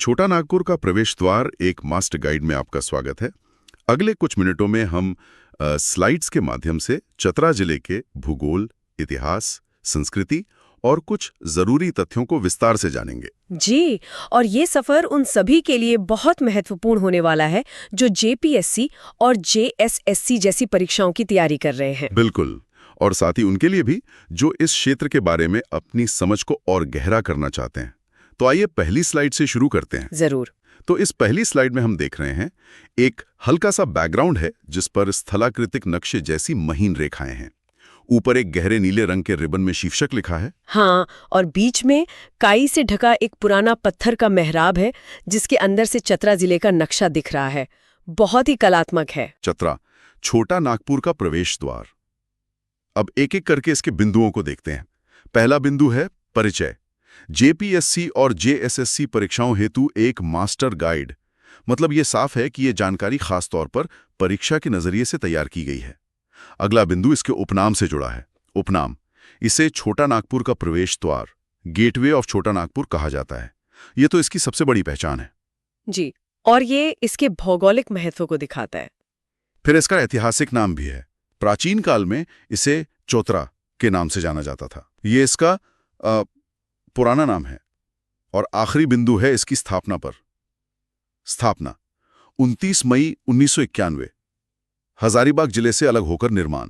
छोटा नागपुर का प्रवेश द्वार एक मास्टर गाइड में आपका स्वागत है। अगले कुछ मिनटों में हम स्लाइड्स के माध्यम से चतरा जिले के भूगोल, इतिहास, संस्कृति और कुछ जरूरी तथ्यों को विस्तार से जानेंगे। जी, और ये सफर उन सभी के लिए बहुत महत्वपूर्ण होने वाला है जो जेपीएससी और जेएसएससी जैसी परीक्षाओं की तैयारी कर रहे हैं। बिल्कुल, और साथ ही उनके लिए भी जो इस क्षेत्र के बारे में अपनी समझ को और गहरा करना चाहते हैं। तो आइए पहली स्लाइड से शुरू करते हैं। जरूर। तो इस पहली स्लाइड में हम देख रहे हैं एक हल्का सा बैकग्राउंड है जिस पर स्थलाकृतिक नक्शे जैसी महीन रेखाएं हैं। ऊपर एक गहरे नीले रंग के रिबन में शीर्षक लिखा है। हाँ, और बीच में काई से ढका एक पुराना पत्थर का मेहराब है जिसके अंदर से चतरा जिले का नक्शा दिख रहा है। बहुत ही कलात्मक है। चतरा, छोटा नागपुर का प्रवेश द्वार। अब एक एक करके इसके बिंदुओं को देखते हैं। पहला बिंदु है परिचय। जेपीएससी और जेएसएससी परीक्षाओं हेतु एक मास्टर गाइड। मतलब ये साफ है कि ये जानकारी खास तौर पर परीक्षा के नजरिए से तैयार की गई है। अगला बिंदु इसके उपनाम से जुड़ा है। उपनाम, इसे छोटा नागपुर का प्रवेश द्वार, गेटवे ऑफ छोटा नागपुर कहा जाता है। ये तो इसकी सबसे बड़ी पहचान है। जी, और ये इसके भौगोलिक महत्व को दिखाता है। फिर इसका ऐतिहासिक नाम भी है। प्राचीन काल में इसे चौतरा के नाम से जाना जाता था। ये इसका पुराना नाम है। और आखिरी बिंदु है इसकी स्थापना पर। स्थापना 29 मई 1991, हजारीबाग जिले से अलग होकर निर्माण।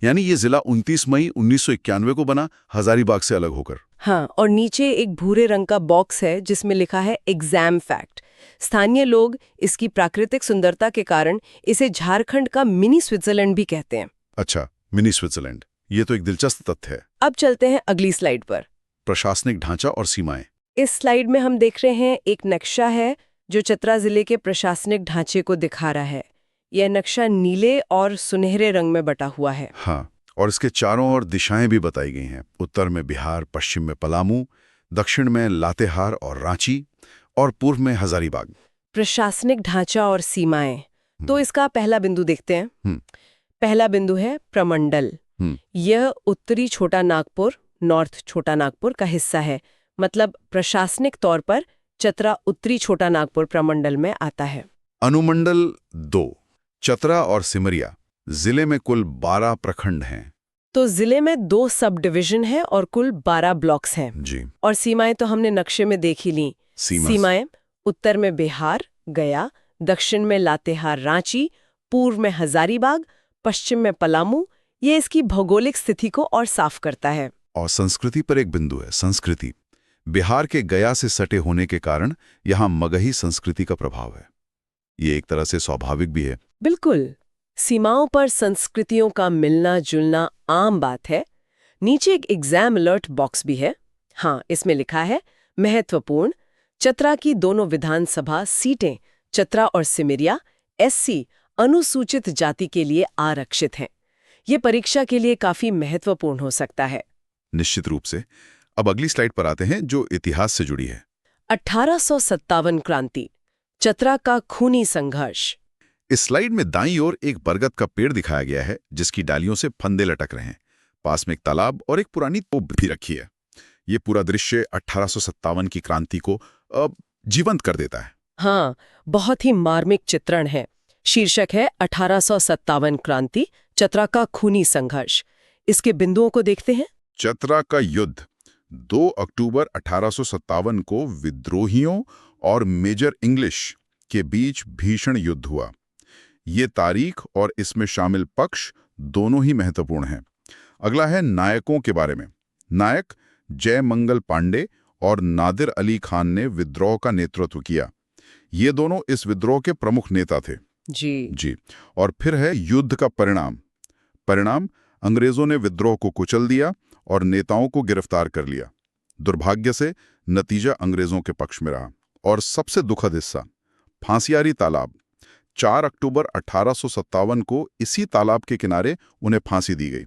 यानी ये जिला 29 मई 1991 को बना, हजारीबाग से अलग होकर। हाँ, और नीचे एक भूरे रंग का बॉक्स है जिसमें लिखा है एग्जाम फैक्ट। स्थानीय लोग इसकी प्राकृतिक सुंदरता के कारण इसे झारखंड का मिनी स्विट्जरलैंड भी कहते हैं। अच्छा, मिनी स्विट्जरलैंड, ये तो एक दिलचस्प तथ्य है। अब चलते हैं अगली स्लाइड पर। प्रशासनिक ढांचा और सीमाएं। इस स्लाइड में हम देख रहे हैं एक नक्शा है जो चतरा जिले के प्रशासनिक ढांचे को दिखा रहा है। यह नक्शा नीले और सुनहरे रंग में बटा हुआ है। हाँ, और इसके चारों ओर दिशाएं भी बताई गई हैं। उत्तर में बिहार, पश्चिम में पलामू, दक्षिण में लातेहार और रांची, और पूर्व में हजारीबाग। प्रशासनिक ढांचा और सीमाएं, तो इसका पहला बिंदु देखते हैं। पहला बिंदु है प्रमंडल। यह उत्तरी छोटा नागपुर, नॉर्थ छोटा नागपुर का हिस्सा है। मतलब प्रशासनिक तौर पर चतरा उत्तरी छोटा नागपुर प्रमंडल में आता है। अनुमंडल 2, चतरा और सिमरिया। जिले में कुल 12 प्रखंड हैं। तो जिले में 2 सब डिवीजन है और कुल 12 ब्लॉक्स हैं। जी। और सीमाएं तो हमने नक्शे में देख ही ली। सीमाएं उत्तर में बिहार, गया, दक्षिण में लातेहार, रांची, पूर्व में हजारीबाग, पश्चिम में पलामू। ये इसकी भौगोलिक स्थिति को और साफ करता है। और संस्कृति पर एक बिंदु है, संस्कृति। बिहार के गया से सटे होने के कारण यहाँ मगही संस्कृति का प्रभाव है। ये एक तरह से स्वाभाविक भी है। बिल्कुल, सीमाओं पर संस्कृतियों का मिलना जुलना आम बात है। नीचे एक एग्जाम अलर्ट बॉक्स भी है। हाँ, इसमें लिखा है महत्वपूर्ण, चतरा की दोनों विधानसभा सीटें चतरा और सिमरिया एससी अनुसूचित जाति के लिए आरक्षित हैं। ये परीक्षा के लिए काफी महत्वपूर्ण हो सकता है। निश्चित रूप से। अब अगली स्लाइड पर आते हैं जो इतिहास से जुड़ी है। 1857 क्रांति, चतरा का खूनी संघर्ष। इस स्लाइड में दाईं ओर एक बरगद का पेड़ दिखाया गया है जिसकी डालियों से फंदे लटक रहे हैं। पास में एक तालाब और एक पुरानी तोप भी रखी है। ये पूरा दृश्य 1857 की क्रांति को जीवंत कर देता है। हाँ, बहुत ही मार्मिक चित्रण है। शीर्षक है 1857 क्रांति, चतरा का खूनी संघर्ष। इसके बिंदुओं को देखते हैं। चतरा का युद्ध 2 अक्टूबर 1857 को विद्रोहियों और मेजर इंग्लिश के बीच भीषण युद्ध हुआ। ये तारीख और इसमें शामिल पक्ष दोनों ही महत्वपूर्ण हैं। अगला है नायकों के बारे में। नायक जय मंगल पांडे और नादिर अली खान ने विद्रोह का नेतृत्व किया। ये दोनों इस विद्रोह के प्रमुख नेता थे। जी। और फिर है युद्ध का परिणाम अंग्रेजों ने विद्रोह को कुचल दिया और नेताओं को गिरफ्तार कर लिया। दुर्भाग्य से नतीजा अंग्रेजों के पक्ष में रहा। और सबसे दुखद हिस्सा, फांसियारी तालाब। 4 अक्टूबर 1857 को इसी तालाब के किनारे उन्हें फांसी दी गई।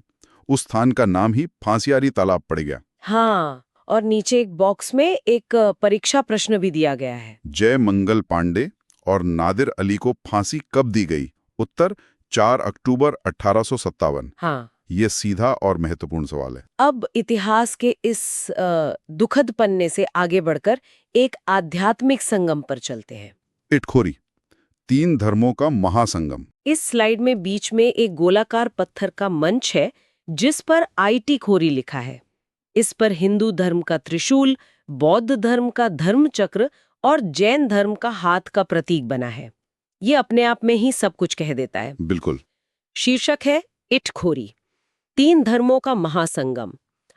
उस स्थान का नाम ही फांसियारी तालाब पड़ गया। हाँ, और नीचे एक बॉक्स में एक परीक्षा प्रश्न भी दिया गया है। जय मंगल पांडे और नादिर अली को फांसी कब दी गई? उत्तर 4 अक्टूबर 1857। हाँ, ये सीधा और महत्वपूर्ण सवाल है। अब इतिहास के इस दुखद पन्ने से आगे बढ़कर एक आध्यात्मिक संगम पर चलते हैं। इटखोरी, 3 धर्मों का महासंगम। इस स्लाइड में बीच में एक गोलाकार पत्थर का मंच है जिस पर इटखोरी लिखा है। इस पर हिंदू धर्म का त्रिशूल, बौद्ध धर्म का धर्म चक्र और जैन धर्म का हाथ का प्रतीक बना है। ये अपने आप में ही सब कुछ कह देता है। बिल्कुल। शीर्षक है इटखोरी, 3 धर्मों का महासंगम।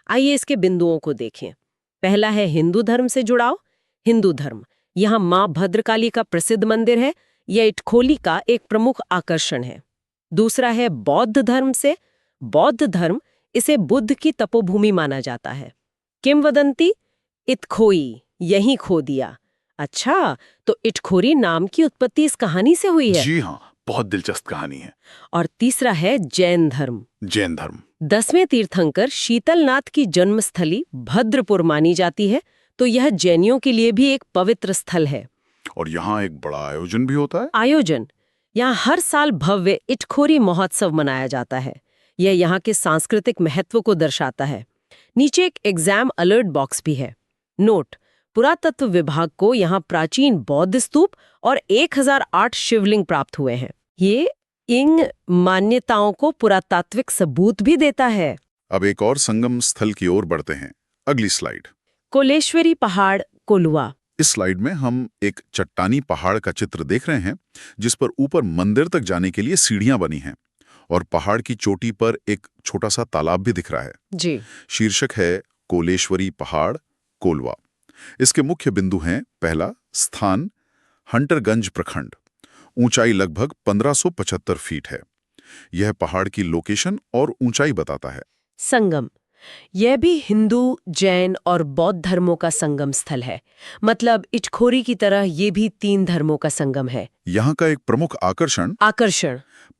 आइए इसके बिंदुओं को देखें। पहला है हिंदू धर्म से जुड़ाव। हिंदू धर्म, यहाँ माँ भद्रकाली का प्रसिद्ध मंदिर है, यह इटखोली का एक प्रमुख आकर्षण है। दूसरा है बौद्ध धर्म से। बौद्ध धर्म, इसे बुद्ध की तपोभूमि माना जाता है। किंवदंती, इटखोई यहीं खो दिया। अच्छा, तो इटखोरी नाम की उत्पत्ति इस कहानी से हुई है? जी हाँ, बहुत दिलचस्प कहानी है। और तीसरा है जैन धर्म। जैन धर्म, 10वें तीर्थंकर शीतलनाथ की जन्मस्थली भद्रपुर मानी जाती है, तो यह जैनियों के लिए भी एक पवित्र स्थल है। और यहाँ एक बड़ा आयोजन भी होता है। आयोजन, यहाँ हर साल भव्य इटखोरी महोत्सव मनाया जाता है। यह यहाँ के सांस्कृतिक महत्व को दर्शाता है। नीचे एक एग्जाम अलर्ट बॉक्स भी है। नोट, पुरातत्व विभाग को यहाँ प्राचीन बौद्ध स्तूप और 1008 शिवलिंग प्राप्त हुए हैं। ये इन मान्यताओं को पुरातात्विक सबूत भी देता है। अब एक और संगम स्थल की ओर बढ़ते हैं। अगली स्लाइड। कोलेश्वरी पहाड़, कोलुआ। इस स्लाइड में हम एक चट्टानी पहाड़ का चित्र देख रहे हैं जिस पर ऊपर मंदिर तक जाने के लिए सीढ़ियां बनी हैं और पहाड़ की चोटी पर एक छोटा सा तालाब भी दिख रहा है। जी। शीर्षक है कोलेश्वरी पहाड़, कोलवा। इसके मुख्य बिंदु हैं, पहला स्थान हंटरगंज प्रखंड, ऊंचाई लगभग 1575 फीट है। यह पहाड़ की लोकेशन और ऊंचाई बताता है। संगम, यह भी हिंदू, जैन और बौद्ध धर्मों का संगम स्थल है। मतलब इटखोरी की तरह ये भी 3 धर्मों का संगम है। यहाँ का एक प्रमुख आकर्षण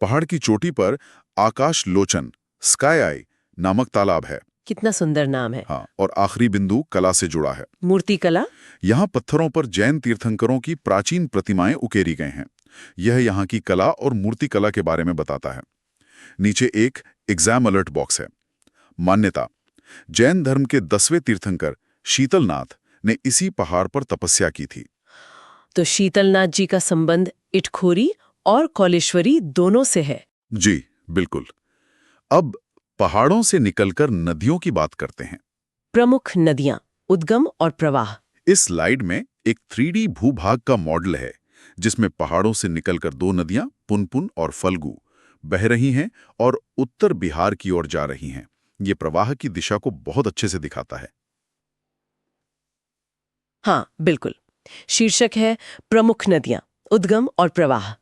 पहाड़ की चोटी पर आकाश लोचन, स्काई आई नामक तालाब है। कितना सुंदर नाम है। हाँ, और आखिरी बिंदु कला से जुड़ा है। मूर्ति कला, यहाँ पत्थरों पर जैन तीर्थंकरों की प्राचीन प्रतिमाएं उकेरी गए हैं। यह यहाँ की कला और मूर्ति कला के बारे में बताता है। नीचे एक एग्जाम अलर्ट बॉक्स है। मान्यता, जैन धर्म के 10वें तीर्थंकर शीतलनाथ ने इसी पहाड़ पर तपस्या की थी। तो शीतलनाथ जी का संबंध इटखोरी और कोलेश्वरी दोनों से है। जी बिल्कुल। अब पहाड़ों से निकलकर नदियों की बात करते हैं। प्रमुख नदियां, उद्गम और प्रवाह। इस स्लाइड में एक 3D भूभाग का मॉडल है जिसमें पहाड़ों से निकलकर 2 नदियां पुनपुन और फल्गु बह रही हैं और उत्तर बिहार की ओर जा रही हैं। ये प्रवाह की दिशा को बहुत अच्छे से दिखाता है। हाँ बिल्कुल। शीर्षक है प्रमुख नदियां, उद्गम और प्रवाह।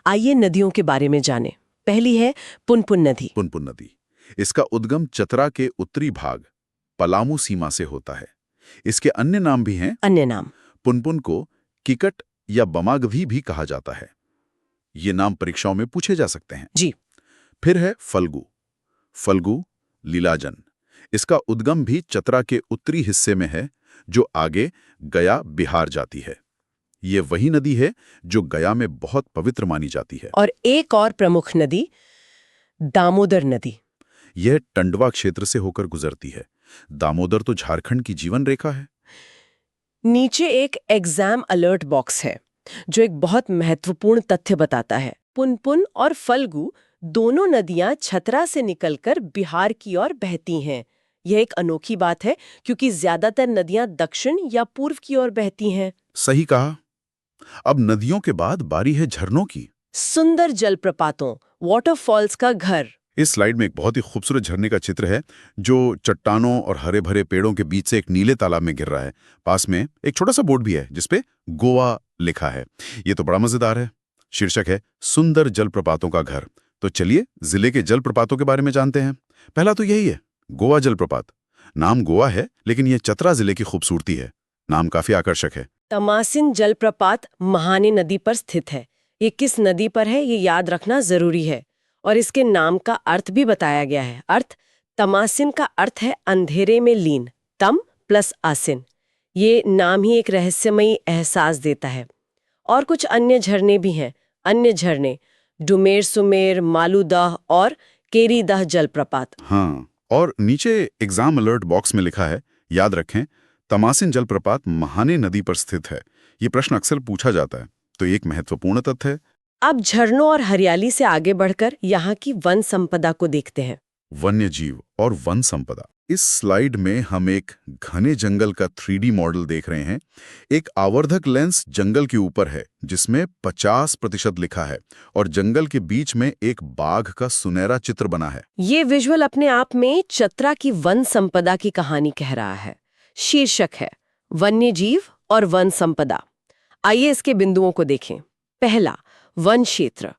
आइए नदियों के बारे में जानें। पहली है पुनपुन नदी। पुनपुन नदी, इसका उद्गम चतरा के उत्तरी भाग पलामू सीमा से होता है। इसके अन्य नाम भी हैं। अन्य नाम, पुनपुन को किकट या बमागभी भी कहा जाता है। ये नाम परीक्षाओं में पूछे जा सकते हैं। जी। फिर है फल्गु। फल्गु लीलाजन, इसका उद्गम भी चतरा के उत्तरी हिस्से में है जो आगे गया बिहार जाती है। ये वही नदी है जो गया में बहुत पवित्र मानी जाती है। और एक और प्रमुख नदी दामोदर नदी। यह टंडवा क्षेत्र से होकर गुजरती है। दामोदर तो झारखंड की जीवन रेखा है। नीचे एक एग्जाम अलर्ट बॉक्स है जो एक बहुत महत्वपूर्ण तथ्य बताता है। पुनपुन और फल्गु दोनों नदियां छतरा से निकलकर बिहार की ओर बहती हैं। यह एक अनोखी बात है क्योंकि ज्यादातर नदियां दक्षिण या पूर्व की ओर बहती हैं। सही कहा। अब नदियों के बाद बारी है झरनों की। सुंदर जलप्रपातों, वाटरफॉल्स का घर। इस स्लाइड में एक बहुत ही खूबसूरत झरने का चित्र है जो चट्टानों और हरे भरे पेड़ों के बीच से एक नीले तालाब में गिर रहा है। पास में एक छोटा सा बोर्ड भी है जिसपे गोवा लिखा है। ये तो बड़ा मजेदार है। शीर्षक है सुंदर जलप्रपातों का घर। तो चलिए जिले के जलप्रपातों के बारे में जानते हैं। पहला तो यही है, गोवा जलप्रपात। नाम गोवा है लेकिन यह चतरा जिले की खूबसूरती है। नाम काफी आकर्षक है। तमासिन जलप्रपात महाने नदी पर स्थित है। ये किस नदी पर है ये याद रखना जरूरी है। और इसके नाम का अर्थ भी बताया गया है। अर्थ, तमासिन का अर्थ है अंधेरे में लीन, तम प्लस आसिन। ये नाम ही एक रहस्यमयी एहसास देता है। और कुछ अन्य झरने भी हैं। अन्य झरने डुमेर सुमेर, मालूदाह और केरीदह जलप्रपात। हाँ, और नीचे एग्जाम अलर्ट बॉक्स में लिखा है, याद रखें, तमासिन जलप्रपात महाने नदी पर स्थित है। ये प्रश्न अक्सर पूछा जाता है, तो ये एक महत्वपूर्ण तथ्य है। अब झरनों और हरियाली से आगे बढ़कर यहाँ की वन संपदा को देखते हैं। वन्य जीव और वन संपदा। इस स्लाइड में हम एक घने जंगल का 3D मॉडल देख रहे हैं। एक आवर्धक लेंस जंगल के ऊपर है जिसमें 50% लिखा है और जंगल के बीच में एक बाघ का सुनहरा चित्र बना है। ये विजुअल अपने आप में चतरा की वन संपदा की कहानी कह रहा है। शीर्षक है वन्य जीव और वन संपदा। आइए इसके बिंदुओं को देखें। पहला, वन क्षेत्र।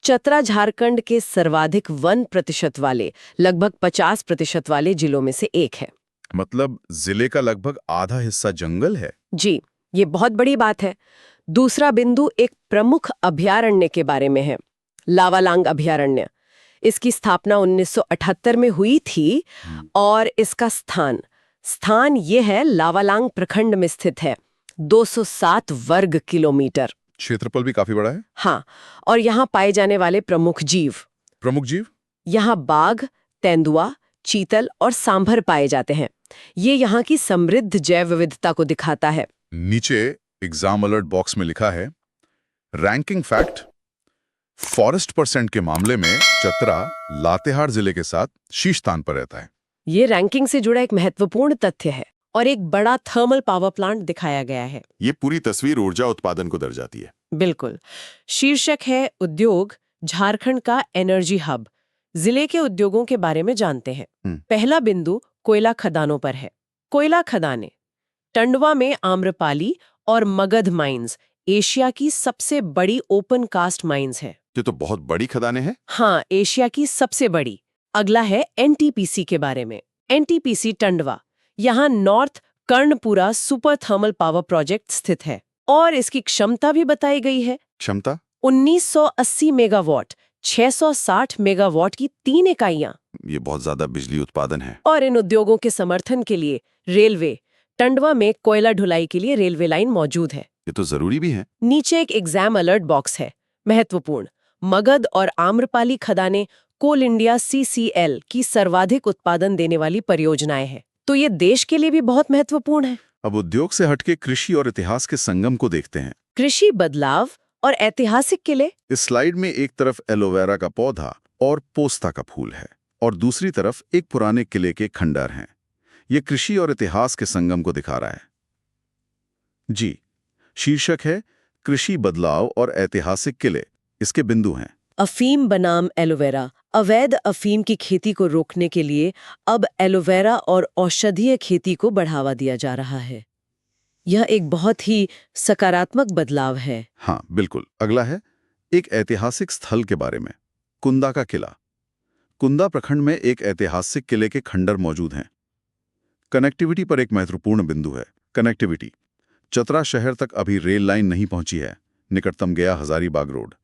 चतरा झारखंड के सर्वाधिक वन प्रतिशत वाले, लगभग 50% वाले जिलों में से एक है। मतलब जिले का लगभग आधा हिस्सा जंगल है। जी, ये बहुत बड़ी बात है। दूसरा बिंदु एक प्रमुख अभयारण्य के बारे में है, लावालांग अभयारण्य। इसकी स्थापना 1978 में हुई थी और इसका स्थान ये है, लावालांग प्रखंड में स्थित है। 207 वर्ग किलोमीटर। क्षेत्रफल भी काफी बड़ा है। हाँ, और यहाँ पाए जाने वाले प्रमुख जीव यहाँ बाघ, तेंदुआ, चीतल और सांभर पाए जाते हैं। ये यहाँ की समृद्ध जैव विविधता को दिखाता है। नीचे एग्जाम अलर्ट बॉक्स में लिखा है, रैंकिंग फैक्ट, फॉरेस्ट परसेंट के मामले में चतरा लातेहार जिले के साथ शीर्ष स्थान पर रहता है। ये रैंकिंग से जुड़ा एक महत्वपूर्ण तथ्य है और एक बड़ा थर्मल पावर प्लांट दिखाया गया है। ये पूरी तस्वीर ऊर्जा उत्पादन को दर्शाती है। बिल्कुल। शीर्षक है उद्योग, झारखंड का एनर्जी हब। जिले के उद्योगों के बारे में जानते हैं। पहला बिंदु कोयला खदानों पर है। कोयला खदानें टंडवा में आम्रपाली और मगध माइंस एशिया की सबसे बड़ी ओपन कास्ट माइंस है। ये तो बहुत बड़ी खदानें हैं। हाँ, एशिया की सबसे बड़ी। अगला है एनटीपीसी के बारे में। एनटीपीसी टंडवा, यहाँ north Karanpura super thermal power project स्थित है और इसकी क्षमता भी बताई गई है। क्षमता 1980 मेगावाट, 660 मेगावाट की 3 इकाइयां। ये बहुत ज्यादा बिजली उत्पादन है। और इन उद्योगों के समर्थन के लिए रेलवे, टंडवा में कोयला ढुलाई के लिए रेलवे लाइन मौजूद है। ये तो जरूरी भी है। नीचे एक एग्जाम अलर्ट बॉक्स है, महत्वपूर्ण। मगध और आम्रपाली खदानें कोल इंडिया CCL की सर्वाधिक उत्पादन देने वाली परियोजनाएं हैं, तो ये देश के लिए भी बहुत महत्वपूर्ण है। अब उद्योग से हटके कृषि और इतिहास के संगम को देखते हैं। कृषि बदलाव और ऐतिहासिक किले। इस स्लाइड में एक तरफ एलोवेरा का पौधा और पोस्ता का फूल है और दूसरी तरफ एक पुराने किले के खंडर हैं। ये कृषि और इतिहास के संगम को दिखा रहा है। जी, शीर्षक है कृषि बदलाव और ऐतिहासिक किले। इसके बिंदु हैं, अफीम बनाम एलोवेरा। अवैध अफीम की खेती को रोकने के लिए अब एलोवेरा और औषधीय खेती को बढ़ावा दिया जा रहा है। यह एक बहुत ही सकारात्मक बदलाव है। हाँ बिल्कुल। अगला है एक ऐतिहासिक स्थल के बारे में, कुंदा का किला। कुंदा प्रखंड में एक ऐतिहासिक किले के खंडर मौजूद हैं। कनेक्टिविटी पर एक महत्वपूर्ण बिंदु है। कनेक्टिविटी, चतरा शहर तक अभी रेल लाइन नहीं पहुंची है। निकटतम गया हजारीबाग रोड।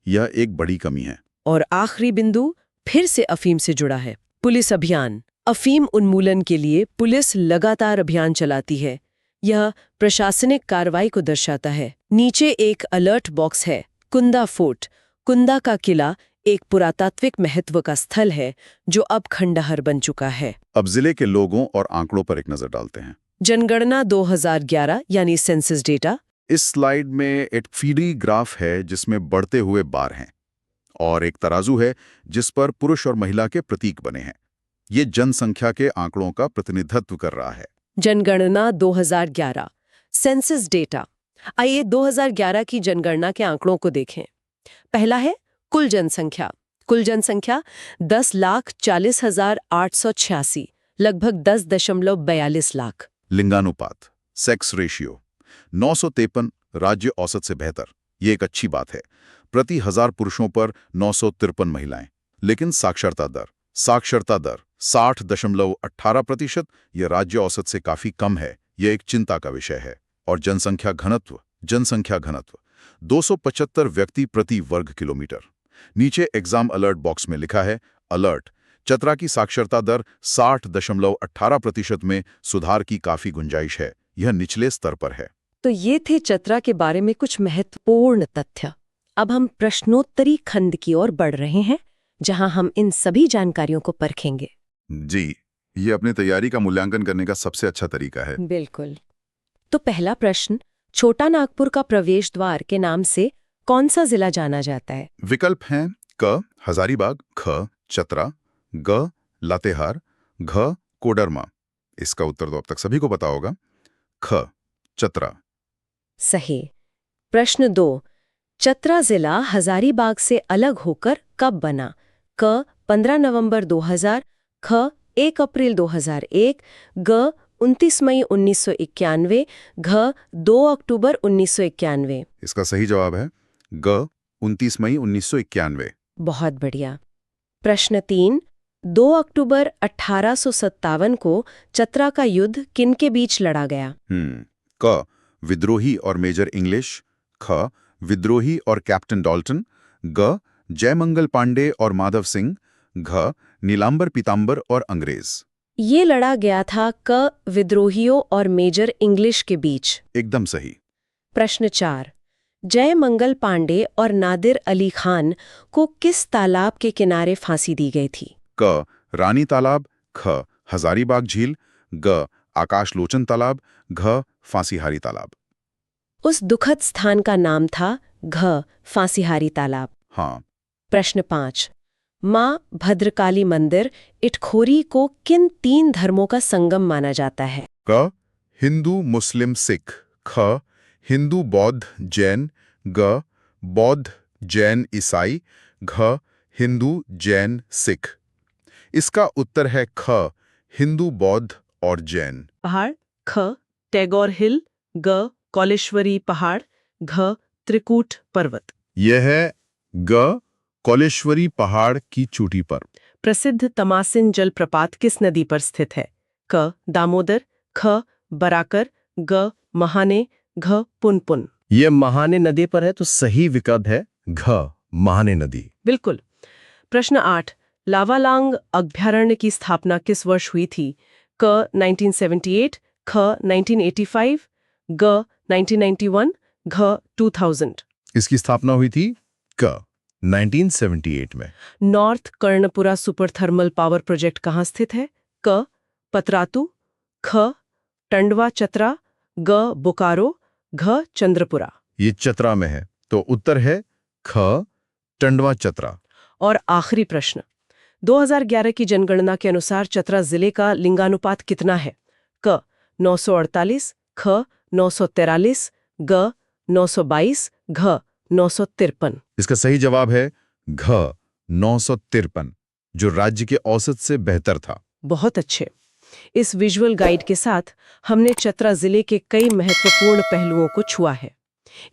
यह एक बड़ी कमी है। और आखिरी बिंदु फिर से अफीम से जुड़ा है, पुलिस अभियान। अफीम उन्मूलन के लिए पुलिस लगातार अभियान चलाती है। यह प्रशासनिक कार्रवाई को दर्शाता है। नीचे एक अलर्ट बॉक्स है, कुंदा फोर्ट। कुंदा का किला एक पुरातात्विक महत्व का स्थल है जो अब खंडहर बन चुका है। अब जिले के लोगों और आंकड़ों पर एक नजर डालते हैं। जनगणना 2011 यानी सेंसस डेटा। इस स्लाइड में एक फीडी ग्राफ है जिसमें बढ़ते हुए बार हैं और एक तराजू है जिस पर पुरुष और महिला के प्रतीक बने हैं। ये जनसंख्या के आंकड़ों का प्रतिनिधित्व कर रहा है। जनगणना 2011 सेंसस डेटा। आइए 2011 की जनगणना के आंकड़ों को देखें। पहला है कुल जनसंख्या। कुल जनसंख्या 10,40,886, लगभग 10.42 लाख। लिंगानुपात, सेक्स रेशियो 953, राज्य औसत से बेहतर। ये एक अच्छी बात है। प्रति 1000 पुरुषों पर 953 महिलाएं। लेकिन साक्षरता दर 60.18%, यह राज्य औसत से काफी कम है। यह एक चिंता का विषय है। और जनसंख्या घनत्व 275 व्यक्ति प्रति वर्ग किलोमीटर। नीचे एग्जाम अलर्ट बॉक्स में लिखा है, अलर्ट, चतरा की साक्षरता दर 60.18% में सुधार की काफी गुंजाइश है। यह निचले स्तर पर है। तो ये थे चतरा के बारे में कुछ महत्वपूर्ण तथ्य। अब हम प्रश्नोत्तरी खंड की ओर बढ़ रहे हैं, जहां हम इन सभी जानकारियों को परखेंगे। जी, ये अपनी तैयारी का मूल्यांकन करने का सबसे अच्छा तरीका है। बिल्कुल। तो पहला प्रश्न, छोटा नागपुर का प्रवेश द्वार के नाम से कौन सा जिला जाना जाता है? विकल्प हैं क हजारीबाग, ख चतरा, ग लातेहार, घ कोडरमा। इसका उत्तर तो अब तक सभी को पता होगा, ख चतरा। सही। प्रश्न 2, चतरा जिला हजारीबाग से अलग होकर कब बना? क 15 नवंबर 2000, ख 1 अप्रैल 2001, ग 29 मई 1991, घ 2 अक्टूबर 1991। इसका सही जवाब है ग 29 मई 1991। बहुत बढ़िया। प्रश्न 3, 2 अक्टूबर 1857 को चतरा का युद्ध किनके बीच लड़ा गया? क विद्रोही और मेजर इंग्लिश, ख विद्रोही और कैप्टन डॉल्टन, ग जयमंगल पांडे और माधव सिंह, घ नीलांबर पीतांबर और अंग्रेज। ये लड़ा गया था क विद्रोहियों और मेजर इंग्लिश के बीच। एकदम सही। प्रश्न 4, जयमंगल पांडे और नादिर अली खान को किस तालाब के किनारे फांसी दी गई थी? क रानी तालाब, ख हजारीबाग झील, ग आकाशलोचन तालाब, घ फांसीहारी तालाब। उस दुखद स्थान का नाम था घ फांसीहारी तालाब। हाँ। प्रश्न 5, माँ भद्रकाली मंदिर इटखोरी को किन 3 धर्मों का संगम माना जाता है? क हिंदू मुस्लिम सिख, ख हिंदू बौद्ध जैन, ग बौद्ध जैन ईसाई, घ हिंदू जैन सिख। इसका उत्तर है ख हिंदू बौद्ध और जैन। पहाड़, ख टैगोर हिल, ग कौलेश्वरी पहाड़, घ त्रिकूट पर्वत। यह है ग कौलेश्वरी पहाड़ की चोटी पर। प्रसिद्ध तमासिन जलप्रपात किस नदी पर स्थित है? क दामोदर, ख बराकर, ग महाने, घ पुनपुन। ये महाने नदी पर है, तो सही विकल्प है घ महाने नदी। बिल्कुल। प्रश्न 8, लावालांग अभयारण्य की स्थापना किस वर्ष हुई थी? क 1978, ख 1985, ग 1991, घ 2000। इसकी स्थापना हुई थी क 1978 में। North Karanpura super thermal power project कहाँ स्थित है? क पतरातू, ख टंडवा चतरा, ग बोकारो, घ चंद्रपुरा। ये चतरा में है, तो उत्तर है ख टंडवा चतरा। और आखिरी प्रश्न, 2011 की जनगणना के अनुसार चतरा जिले का लिंगानुपात कितना है? क 948, ख 943, ग 922, घ 953। इसका सही जवाब है घ 953, जो राज्य के औसत से बेहतर था। बहुत अच्छे। इस विजुअल गाइड के साथ हमने चतरा जिले के कई महत्वपूर्ण पहलुओं को छुआ है।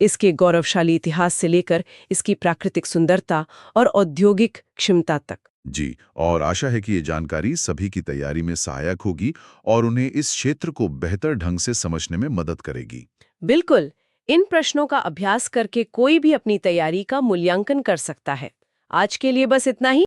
इसके गौरवशाली इतिहास से लेकर इसकी प्राकृतिक सुंदरता और औद्योगिक क्षमता तक। जी, और आशा है कि ये जानकारी सभी की तैयारी में सहायक होगी और उन्हें इस क्षेत्र को बेहतर ढंग से समझने में मदद करेगी। बिल्कुल। इन प्रश्नों का अभ्यास करके कोई भी अपनी तैयारी का मूल्यांकन कर सकता है। आज के लिए बस इतना ही।